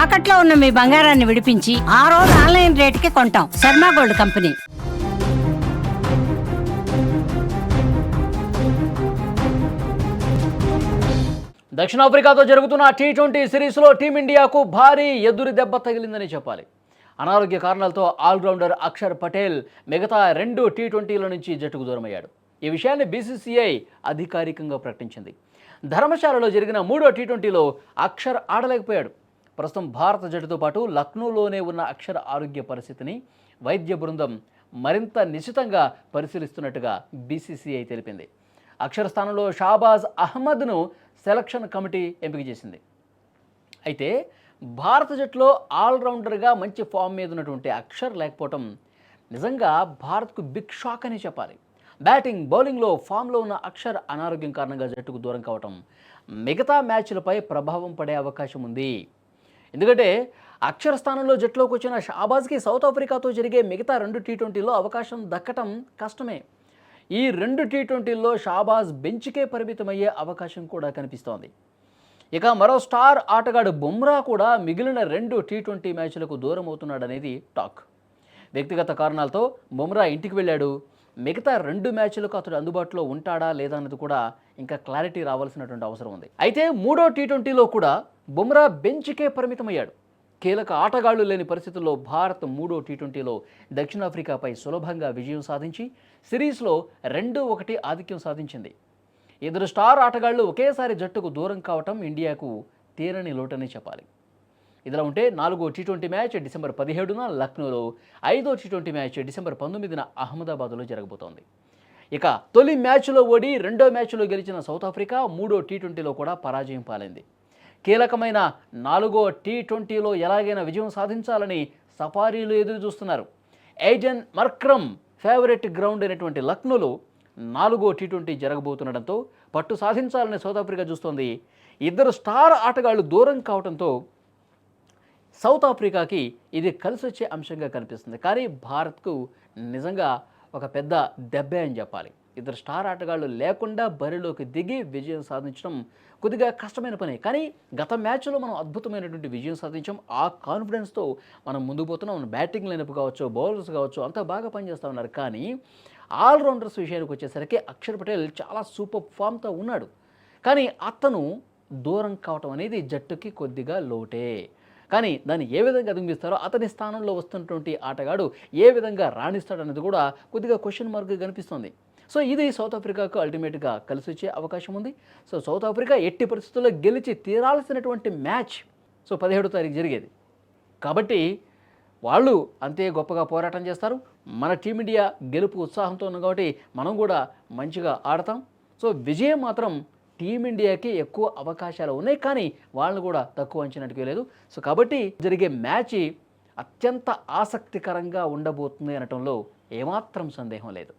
తాకట్లో ఉన్న మీ బంగారాన్ని విడిపించి ఆ రోజు ఆన్లైన్ రేటుకి కొంటాం. Sharma gold company. దక్షిణాఫ్రికాతో జరుగుతున్న టీ20 సిరీస్లో టీమిండియాకు భారీ ఎదురు దెబ్బ తగిలిందని చెప్పాలి. అనారోగ్య కారణాలతో ఆల్రౌండర్ అక్షర్ పటేల్ మిగతా 2 టీ20ల నుంచి జట్టుకు దూరమయ్యాడు. ఈ విషయాన్ని బీసీసీఐ అధికారికంగా ప్రకటించింది. ధర్మశాలలో జరిగిన 3వ టీ20లో అక్షర్ ఆడలేకపోయాడు. ప్రస్తుతం భారత జట్టుతో పాటు లక్నోలోనే ఉన్న అక్షర్ ఆరోగ్య పరిస్థితిని వైద్య బృందం మరింత నిశితంగా పరిశీలిస్తున్నట్టుగా బీసీసీఐ తెలిపింది. అక్షర్ స్థానంలో షాబాజ్ అహ్మద్ను సెలక్షన్ కమిటీ ఎంపిక చేసింది. అయితే భారత జట్టులో ఆల్రౌండర్గా మంచి ఫామ్ మీద ఉన్నటువంటి అక్షర్ లేకపోవటం నిజంగా భారత్కు బిగ్ షాక్ అని చెప్పాలి. బ్యాటింగ్ బౌలింగ్లో ఫామ్లో ఉన్న అక్షర్ అనారోగ్యం కారణంగా జట్టుకు దూరం కావటం మిగతా మ్యాచ్లపై ప్రభావం పడే అవకాశం ఉంది. ఎందుకంటే అక్షర్ స్థానంలో జట్టులోకి వచ్చిన షాబాజ్కి సౌత్ ఆఫ్రికాతో జరిగే మిగతా 2 టీ20లో అవకాశం దక్కటం కష్టమే. ఈ 2 టీ20ల్లో షాబాజ్ బెంచ్కే పరిమితమయ్యే అవకాశం కూడా కనిపిస్తోంది. ఇక మరో స్టార్ ఆటగాడు బుమ్రా కూడా మిగిలిన 2 టీ20 మ్యాచ్లకు దూరం అవుతున్నాడనేది టాక్. వ్యక్తిగత కారణాలతో బుమ్రా ఇంటికి వెళ్ళాడు. మిగతా 2 మ్యాచ్లకు అతడు అందుబాటులో ఉంటాడా లేదా అన్నది కూడా ఇంకా క్లారిటీ రావాల్సినటువంటి అవసరం ఉంది. అయితే 3వ టీ20లో కూడా బుమ్రా బెంచ్కే పరిమితమయ్యాడు. కీలక ఆటగాళ్లు లేని పరిస్థితుల్లో భారత్ 3వ టీ20లో దక్షిణాఫ్రికాపై సులభంగా విజయం సాధించి సిరీస్లో 2-1 ఆధిక్యం సాధించింది. 2 స్టార్ ఆటగాళ్లు ఒకేసారి జట్టుకు దూరం కావటం ఇండియాకు తీరని లోటని చెప్పాలి. ఇదిలా ఉంటే 4వ టీ20 మ్యాచ్ డిసెంబర్ 17న లక్నోలో, 5వ టీ20 మ్యాచ్ డిసెంబర్ 19న అహ్మదాబాద్లో జరగబోతోంది. ఇక తొలి మ్యాచ్లో ఓడి 2వ మ్యాచ్లో గెలిచిన సౌత్ ఆఫ్రికా 3వ టీ20లో కూడా పరాజయం పాలైంది. కీలకమైన 4వ టీ20లో ఎలాగైనా విజయం సాధించాలని సఫారీలు ఎదురు చూస్తున్నారు. ఎయిడెన్ మర్క్రమ్ ఫేవరెట్ గ్రౌండ్ అయినటువంటి లక్నోలో 4వ టీ20 జరగబోతుండటంతో పట్టు సాధించాలని సౌత్ ఆఫ్రికా చూస్తోంది. 2 స్టార్ ఆటగాళ్లు దూరం కావడంతో సౌత్ ఆఫ్రికాకి ఇది కలిసి వచ్చే అంశంగా కనిపిస్తుంది. కానీ భారత్కు నిజంగా ఒక పెద్ద దెబ్బే అని చెప్పాలి. 2 స్టార్ ఆటగాళ్లు లేకుండా బరిలోకి దిగి విజయం సాధించడం కొద్దిగా కష్టమైన పని. కానీ గత మ్యాచ్లో మనం అద్భుతమైనటువంటి విజయం సాధించాం. ఆ కాన్ఫిడెన్స్తో మనం ముందుకు పోతున్నాం. మన బ్యాటింగ్ లైనప్ కావచ్చు, బౌలర్స్ కావచ్చు, అంతా బాగా పనిచేస్తూ ఉన్నారు. కానీ ఆల్రౌండర్స్ విషయానికి వచ్చేసరికి అక్షర్ పటేల్ చాలా సూపర్ ఫామ్తో ఉన్నాడు. కానీ అతను దూరం కావటం అనేది జట్టుకి కొద్దిగా లోటే. కానీ దాన్ని ఏ విధంగా అధిగమిస్తారో, అతని స్థానంలో వస్తున్నటువంటి ఆటగాడు ఏ విధంగా రాణిస్తాడనేది కూడా కొద్దిగా క్వశ్చన్ మార్క్గా కనిపిస్తుంది. సో ఇది సౌత్ ఆఫ్రికాకు అల్టిమేట్గా కలిసి వచ్చే అవకాశం ఉంది. సో సౌత్ ఆఫ్రికా ఎట్టి పరిస్థితుల్లో గెలిచి తీరాల్సినటువంటి మ్యాచ్ 17వ తారీఖు జరిగేది. కాబట్టి వాళ్ళు అంతే గొప్పగా పోరాటం చేస్తారు. మన టీమిండియా గెలుపు ఉత్సాహంతో ఉంది కాబట్టి మనం కూడా మంచిగా ఆడతాం. సో విజయం మాత్రం టీమిండియాకి ఎక్కువ అవకాశాలు ఉన్నాయి, కానీ వాళ్ళని కూడా తక్కువ అంచనాటికి లేదు. సో కాబట్టి జరిగే మ్యాచ్ అత్యంత ఆసక్తికరంగా ఉండబోతుంది అనటంలో ఏమాత్రం సందేహం లేదు.